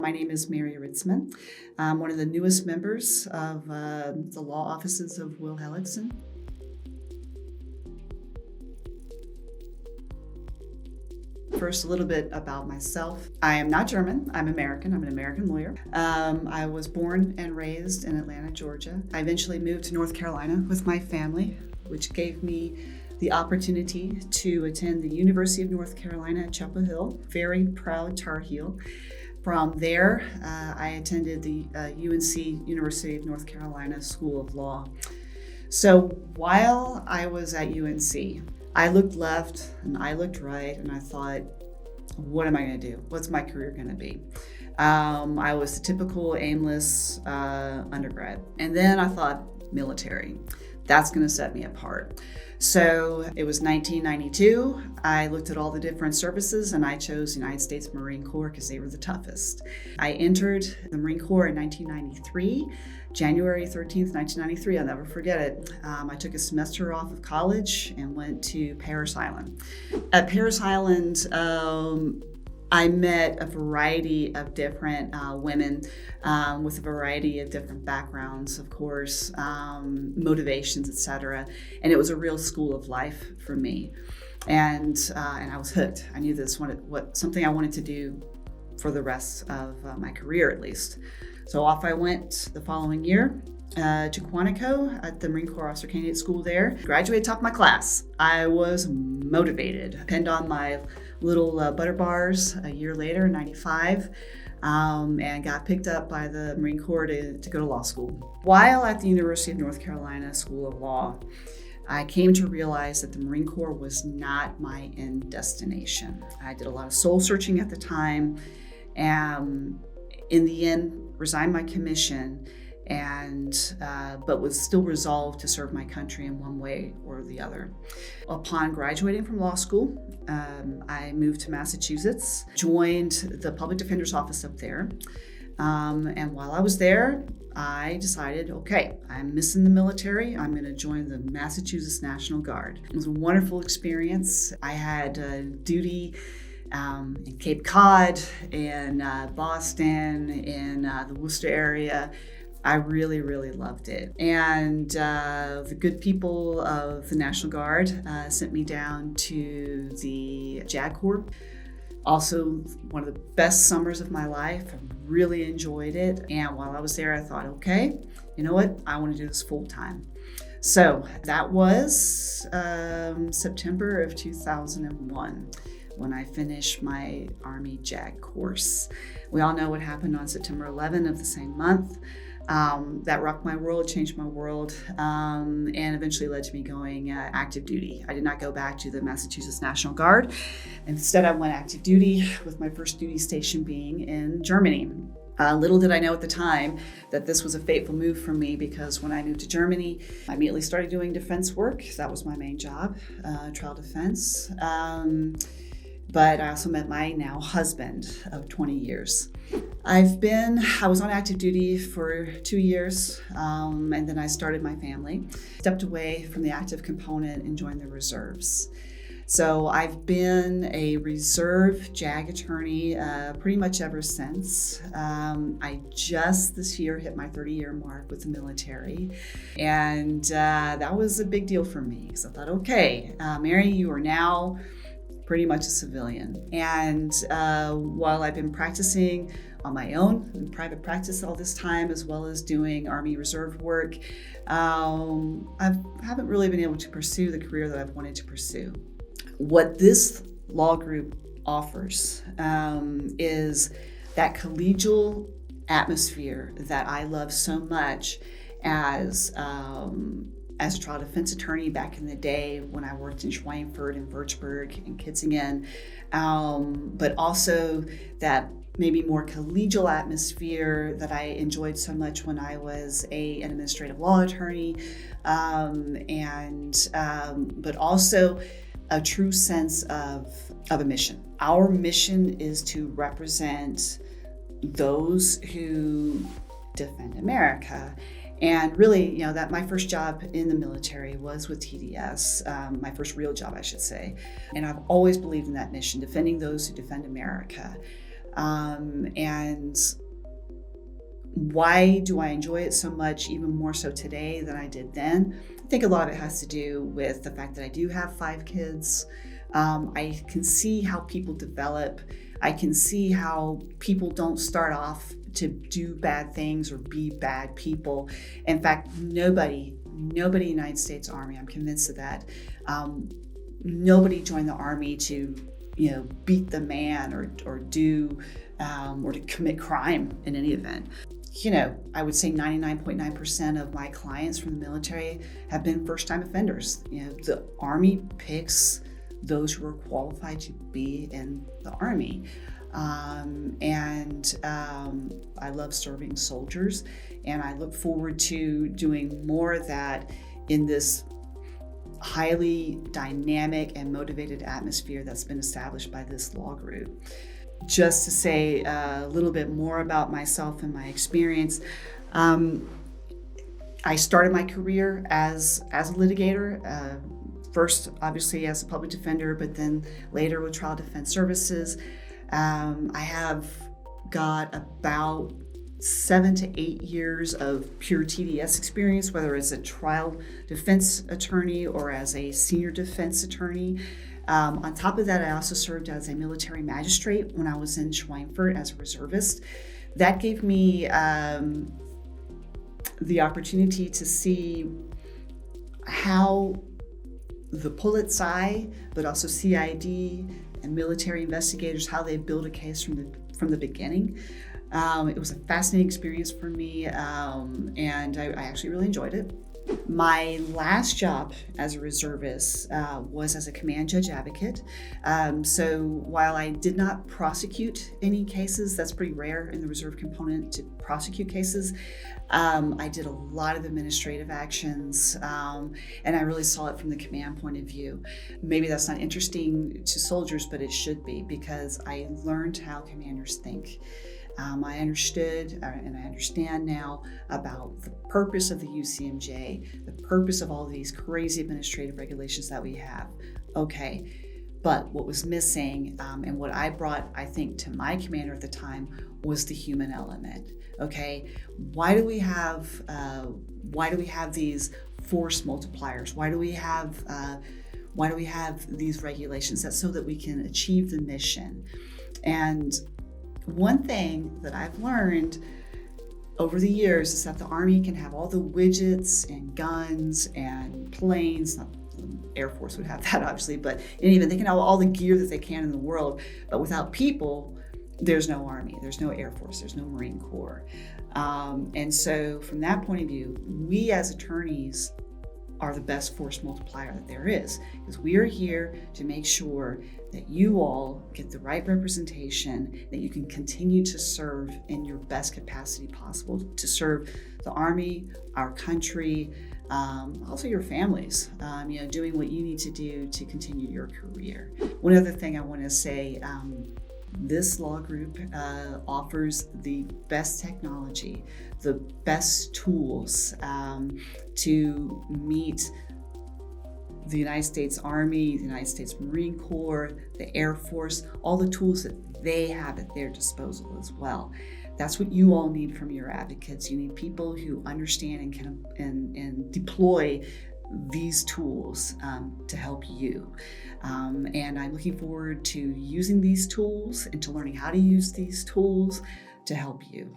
My name is Mary Ritzmann. I'm one of the newest members of the law offices of Will Helixon. First, a little bit about myself. I am not German. I'm American. I'm an American lawyer. I was born and raised in Atlanta, Georgia. I eventually moved to North Carolina with my family, which gave me the opportunity to attend the University of North Carolina at Chapel Hill. Very proud Tar Heel. From there, I attended the UNC, University of North Carolina School of Law. So while I was at UNC, I looked left and I looked right and I thought, what am I going to do? What's my career going to be? I was the typical aimless undergrad. And then I thought, military. That's going to set me apart. So it was 1992. I looked at all the different services and I chose the United States Marine Corps because they were the toughest. I entered the Marine Corps in 1993, January 13th, 1993. I'll never forget it. I took a semester off of college and went to Parris Island. At Parris Island, I met a variety of different women with a variety of different backgrounds, of course, motivations, etc. And it was a real school of life for me. And I was hooked. I knew this was something I wanted to do for the rest of my career, at least. So off I went the following year to Quantico at the Marine Corps Officer Candidate School there. Graduated top of my class. I was motivated. Pinned on my little butter bars a year later in 95 and got picked up by the Marine Corps to go to law school. While at the University of North Carolina School of Law, I came to realize that the Marine Corps was not my end destination. I did a lot of soul searching at the time and in the end resigned my commission but was still resolved to serve my country in one way or the other. Upon graduating from law school, I moved to Massachusetts, joined the public defender's office up there. And while I was there, I decided, okay, I'm missing the military. I'm going to join the Massachusetts National Guard. It was a wonderful experience. I had duty in Cape Cod, in Boston, in the Worcester area. I really, really loved it. And the good people of the National Guard sent me down to the JAG Corps. Also, one of the best summers of my life. I really enjoyed it. And while I was there, I thought, okay, you know what? I want to do this full time. So that was September of 2001. When I finished my Army JAG course. We all know what happened on September 11 of the same month. That rocked my world, changed my world, and eventually led to me going active duty. I did not go back to the Massachusetts National Guard. Instead, I went active duty with my first duty station being in Germany. Little did I know at the time that this was a fateful move for me because when I moved to Germany, I immediately started doing defense work. That was my main job, trial defense. But I also met my now husband of 20 years. I was on active duty for 2 years, and then I started my family, stepped away from the active component and joined the reserves. So I've been a Reserve JAG attorney pretty much ever since. I just this year hit my 30-year mark with the military. And that was a big deal for me because I thought, okay, Mary, you are now pretty much a civilian. And while I've been practicing on my own in private practice all this time, as well as doing Army Reserve work, I haven't really been able to pursue the career that I've wanted to pursue. What this law group offers is that collegial atmosphere that I love so much as a trial defense attorney back in the day when I worked in Schweinfurt and Würzburg and Kitzingen, but also that maybe more collegial atmosphere that I enjoyed so much when I was an administrative law attorney, but also a true sense of a mission. Our mission is to represent those who defend America. And really, that my first job in the military was with TDS, my first real job, I should say. And I've always believed in that mission, defending those who defend America. And why do I enjoy it so much, even more so today than I did then? I think a lot of it has to do with the fact that I do have 5 kids. I can see how people develop. I can see how people don't start off to do bad things or be bad people. In fact, nobody in the United States Army, I'm convinced of that, nobody joined the Army to, beat the man or to commit crime in any event. I would say 99.9% of my clients from the military have been first-time offenders. The Army picks those who are qualified to be in the Army. I love serving soldiers, and I look forward to doing more of that in this highly dynamic and motivated atmosphere that's been established by this law group. Just to say a little bit more about myself and my experience, I started my career as a litigator, first obviously as a public defender, but then later with Trial Defense Services. I have got about 7 to 8 years of pure TDS experience, whether as a trial defense attorney or as a senior defense attorney. On top of that, I also served as a military magistrate when I was in Schweinfurt as a reservist. That gave me the opportunity to see how the Polizei, but also CID and military investigators, how they build a case from the beginning. It was a fascinating experience for me, and I actually really enjoyed it. My last job as a reservist was as a command judge advocate. So while I did not prosecute any cases, that's pretty rare in the reserve component to prosecute cases, I did a lot of administrative actions, and I really saw it from the command point of view. Maybe that's not interesting to soldiers, but it should be, because I learned how commanders think. I understood and I understand now about the purpose of the UCMJ, the purpose of all these crazy administrative regulations that we have. Okay, but what was missing, and what I brought, I think, to my commander at the time was the human element. Okay, why do we have these force multipliers? Why do we have these regulations? That's so that we can achieve the mission. And one thing that I've learned over the years is that the Army can have all the widgets and guns and planes. Not the Air Force would have that, obviously, but even they can have all the gear that they can in the world. But without people, there's no Army, there's no Air Force, there's no Marine Corps. And so from that point of view, we as attorneys are the best force multiplier that there is, because we are here to make sure that you all get the right representation, that you can continue to serve in your best capacity possible, to serve the Army, our country, also your families, doing what you need to do to continue your career. One other thing I want to say, this law group offers the best technology, the best tools to meet the United States Army, the United States Marine Corps, the Air Force, all the tools that they have at their disposal as well. That's what you all need from your advocates. You need people who understand and can and deploy these tools to help you. And I'm looking forward to using these tools and to learning how to use these tools to help you.